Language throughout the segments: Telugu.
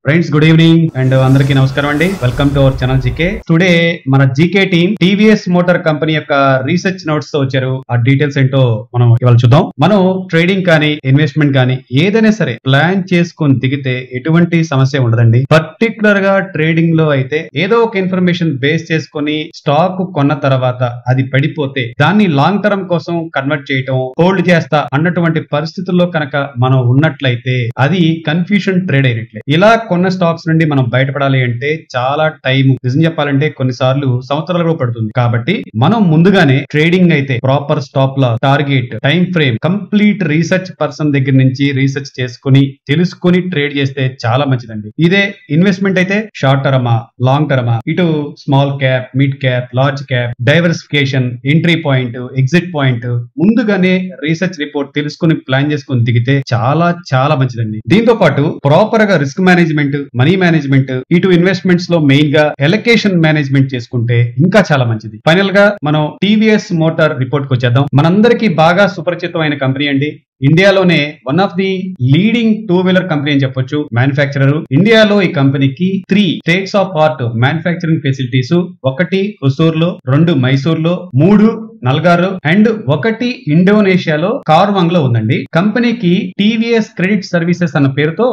ఫ్రెండ్స్ గుడ్ ఈవినింగ్ అండ్ అందరికీ నమస్కారం అండి. Welcome to our channel GK. Today మన GK team TVS motor company యొక్క రీసెర్చ్ నోట్స్ తో వచ్చారు. ఆ డీటెయిల్స్ ఏంటో మనం ఇవాళ చూద్దాం. మనం ట్రేడింగ్ కానీ ఇన్వెస్ట్మెంట్ కానీ ఏదైనా సరే ప్లాన్ చేసుకొని దిగితే ఎటువంటి సమస్య ఉండదండి. పర్టికులర్ గా ట్రేడింగ్ లో అయితే ఏదో ఒక ఇన్ఫర్మేషన్ బేస్ చేసుకొని స్టాక్ కొన్న తర్వాత అది పడిపోతే దాన్ని లాంగ్ టర్మ్ కోసం కన్వర్ట్ చేయటం, హోల్డ్ చేస్తా అన్నటువంటి పరిస్థితుల్లో కనుక మనం ఉన్నట్లయితే అది కన్ఫ్యూషన్ ట్రేడ్ అయినట్లే. ఇలా కొన్న స్టాక్స్ నుండి మనం బయటపడాలి అంటే చాలా టైం, నిజం చెప్పాలంటే కొన్నిసార్లు సంవత్సరాలు పడుతుంది. కాబట్టి మనం ముందుగానే ట్రేడింగ్ అయితే proper stop loss, target, time frame complete research person దగ్గర నుంచి రీసెర్చ్ చేసుకుని తెలుసుకుని ట్రేడ్ చేస్తే చాలా మంచిదండి. ఇదే ఇన్వెస్ట్మెంట్ అయితే షార్ట్ టర్మా, లాంగ్ టర్మా, ఇటు small cap, mid cap, large cap, diversification, entry point, exit point ముందుగానే రీసెర్చ్ రిపోర్ట్ తెలుసుకుని ప్లాన్ చేసుకుని దిగితే చాలా చాలా మంచిదండి. దీంతో పాటు ప్రాపర్ గా రిస్క్ మేనేజ్మెంట్, మనీ మేనేజ్మెంట్, ఇటు ఇన్వెస్ట్మెంట్స్ లో మెయిన్ గా ఎలకేషన్ మేనేజ్మెంట్ చేసుకుంటే ఇంకా చాలా మంచిది. ఫైనల్ గా మనం టీవీఎస్ మోటార్ రిపోర్ట్ కు వచ్చేద్దాం. మనందరికీ బాగా సుపరిచితమైన కంపెనీ అండి. ఇండియాలోనే one of the leading two wheeler company అని చెప్పొచ్చు, మ్యానుఫ్యాక్చరర్. ఇండియాలో ఈ కంపెనీకి 3 states of art manufacturing facilities, 1 హుసూర్లో, 2 మైసూర్లో, 3 నల్గారు అండ్ 1 ఇండోనేషియాలో కార్వాంగ్ లో ఉందండి. కంపెనీకి టీవీఎస్ క్రెడిట్ సర్వీసెస్ అన్న పేరుతో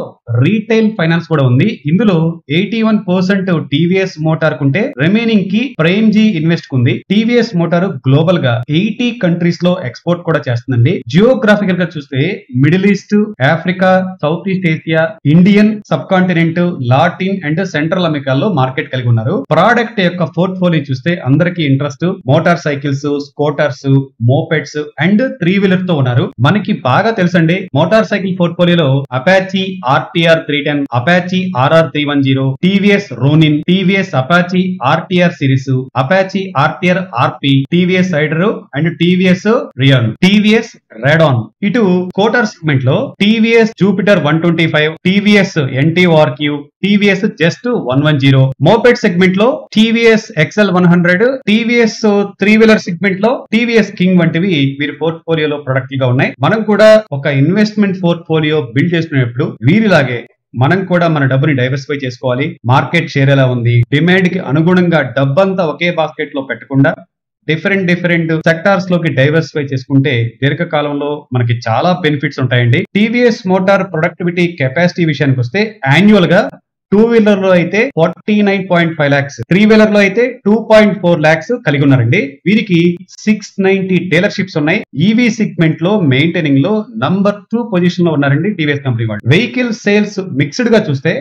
రీటైల్ ఫైనాన్స్ కూడా ఉంది. ఇందులో 81% టీవీఎస్ మోటార్ కుంటే రిమైనింగ్ కి ప్రైమ్ జీ ఇన్వెస్ట్ కుంది. టీవీఎస్ మోటార్ గ్లోబల్ గా 80 కంట్రీస్ లో ఎక్స్పోర్ట్ కూడా చేస్తుందండి. జియోగ్రాఫికల్ గా చూస్తే Middle East, Africa, South East Asia, Indian subcontinent, Latin and central అమెరికాలో మార్కెట్ కలిగి ఉన్నారు. ప్రోడక్ట్ యొక్క పోర్ట్ఫోలియో చూస్తే అందరికీ interest motorcycles, scooters, mopeds and 3 wheeler తో ఉన్నారు. మనకి బాగా తెలుసండి మోటార్ సైకిల్ పోర్ట్ఫోలియోలో Apache RTR 310, Apache RR 310, TVS Ronin, TVS Apache RTR series, Apache RTR RP, TVS Raider and TVS Ryan, TVS Radeon. ఇటు స్కూటర్ సెగ్మెంట్ లో TVS Jupiter 125, TVS NTorq, TVS Zest 110. Moped segment లో TVS XL 100, TVS 3 wheeler segment లో టీవీఎస్ కింగ్ వంటివి వీరి పోర్ట్ఫోలియోలో ప్రొడక్ట్ గా ఉన్నాయి. మనం కూడా ఒక ఇన్వెస్ట్మెంట్ పోర్ట్ఫోలియో బిల్డ్ చేసుకునేటప్పుడు వీరిలాగే మనం కూడా మన డబ్బుని డైవర్సిఫై చేసుకోవాలి. మార్కెట్ షేర్ ఎలా ఉంది, డిమాండ్ కి అనుగుణంగా డబ్బంతా ఒకే బాస్కెట్ లో పెట్టకుండా డిఫరెంట్ సెక్టార్స్ లోకి డైవర్సిఫై చేసుకుంటే దీర్ఘకాలంలో మనకి చాలా బెనిఫిట్స్ ఉంటాయండి. టీవీఎస్ మోటార్ ప్రొడక్టివిటీ కెపాసిటీ విషయానికి వస్తే యాన్యువల్ గా 2 వీలర్ లో అయితే 49.5 lakhs, 3 వీలర్ లో అయితే 2.4 lakhs కలిగి ఉన్నారండి. వీరికి 690 డీలర్షిప్స్ ఉన్నాయి. ఈవీ సెగ్మెంట్ లో మెయింటైనింగ్ లో నంబర్ 2 పొజిషన్ లో ఉన్నారండి టీవీఎస్ కంపెనీ వాళ్ళు. వెహికల్ సేల్స్ మిక్స్డ్ గా చూస్తే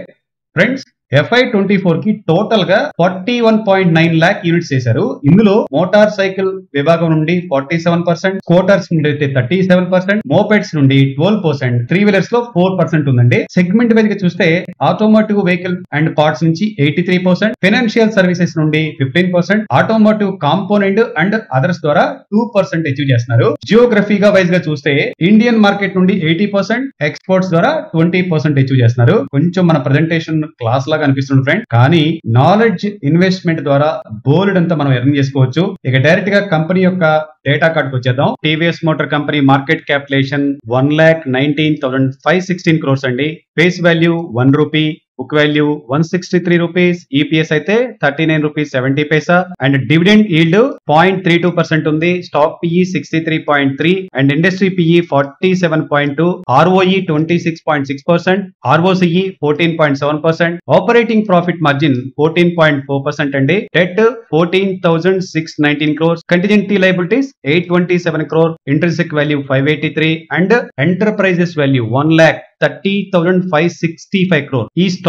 ఫ్రెండ్స్ FY24 కి టోటల్ గా 41.9 lakh యూనిట్స్ చేశారు. ఇందులో మోటార్ సైకిల్ విభాగం నుండి 47%, స్కూటర్స్ నుండి అయితే 37%, మోపెడ్స్ నుండి 12%, 3 వీలర్స్ లో 4% ఉందండి. సెగ్మెంట్ వైజ్ గా చూస్తే ఆటోమోటివ్ వెహికల్ అండ్ పార్ట్స్ నుంచి 83%, ఫైనాన్షియల్ సర్వీసెస్ నుండి 15%, ఆటోమోటివ్ కాంపోనెంట్ అండ్ అదర్స్ ద్వారా 2% అచీవ్ చేస్తున్నారు. జియోగ్రఫీగా వైజ్ గా చూస్తే ఇండియన్ మార్కెట్ నుండి 80%, ఎక్స్పోర్ట్స్ ద్వారా 20% అచీవ్ చేస్తున్నారు. కొంచెం మన ప్రెజెంటేషన్ క్లాస్ లాగా అనిపిస్తుంది ఫ్రెండ్, కానీ నాలెడ్జ్ ఇన్వెస్ట్మెంట్ ద్వారా బోల్డ్ అంతా మనం ఎర్న్ చేసుకోవచ్చు. ఇక డైరెక్ట్ గా కంపెనీ యొక్క డేటా కార్డ్ కు వచ్చేద్దాం. TVS motor company market capitalization 1,19,516 crores అండి. Face value 1 rupee, book value 163 rupees, EPS అయితే 39 rupees 70 paisa and dividend yield 0.32% ఉంది. Stock PE 63.3 and industry PE 47.2, ROE 26.6%, ROCE 14.7%, operating profit margin 14.4% అండి. Debt 14,619 crores, contingent liabilities 827 crore, intrinsic value 583 and enterprises value 1,30,565 crore. ఈ స్టాక్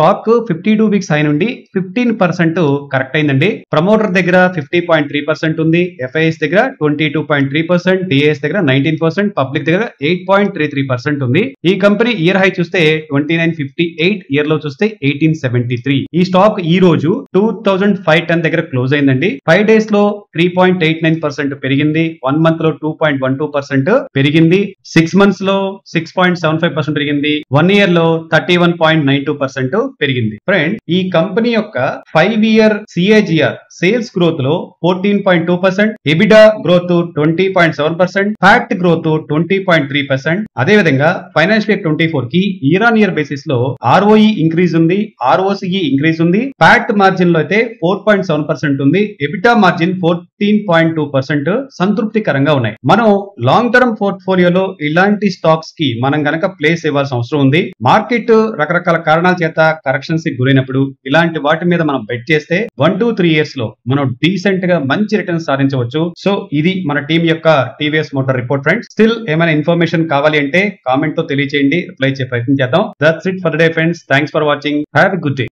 52 వీక్స్ హై నుండి 15% కరెక్ట్ అయిందండి. ప్రమోటర్ దగ్గర 50.3% ఉంది, ఎఫ్ఐఎస్ దగ్గర 22.3%, డిఐఎస్ దగ్గర 19%, పబ్లిక్ దగ్గర 8.33% ఉంది. ఈ కంపెనీ ఇయర్ హై చూస్తే 2958, ఇయర్ లో చూస్తే 1873. ఈ స్టాక్ ఈ రోజు 2510 దగ్గర క్లోజ్ అయిందండి. 5 days లో 3.89% పెరిగింది, 1 month లో 2.12% పెరిగింది, 6 months లో 6.75% పెరిగింది, 1 ఇయర్ లో 31.92% పెరిగింది. ఫ్రెండ్, ఈ కంపెనీ యొక్క 5 ఇయర్ CAGR సేల్స్ గ్రోత్ లో 14.2%, ఎబిడా గ్రోత్ 20.7%, ఫ్యాట్ గ్రోత్ 20.3%. అదే విధంగా ఫైనాన్షియల్ ఇయర్ 24 కి ఇయర్ ఆన్ ఇయర్ బేసిస్ లో ROE ఇంక్రీజ్ ఉంది, ROCE ఇంక్రీజ్ ఉంది, ఫ్యాట్ మార్జిన్ లో అయితే 4.7% ఉంది, ఎబిటా మార్జిన్ 14.2% సంతృప్తికరంగా ఉన్నాయి. మనం లాంగ్ టర్మ్ పోర్ట్ఫోలియోలో ఇలాంటి స్టాక్స్ కి మనం గనక ప్లేస్ ఇవ్వాల్సిన అవసరం ఉంది. మార్కెట్ రకరకాల కారణాల చేత కరెక్షన్స్ కి గురైనప్పుడు ఇలాంటి వాటి మీద మనం బెట్ చేస్తే 1 to 3 ఇయర్స్ లో మనం డీసెంట్ గా మంచి రిటర్న్స్ సాధించవచ్చు. సో ఇది మన టీం యొక్క TVS motor report. Friends, still ఏమైనా ఇన్ఫర్మేషన్ కావాలి అంటే కామెంట్ తో తెలియచేయండి, రిప్లై చేసే ప్రయత్నం చేద్దాం. That's it for day friends. Thanks for watching. Have a good day.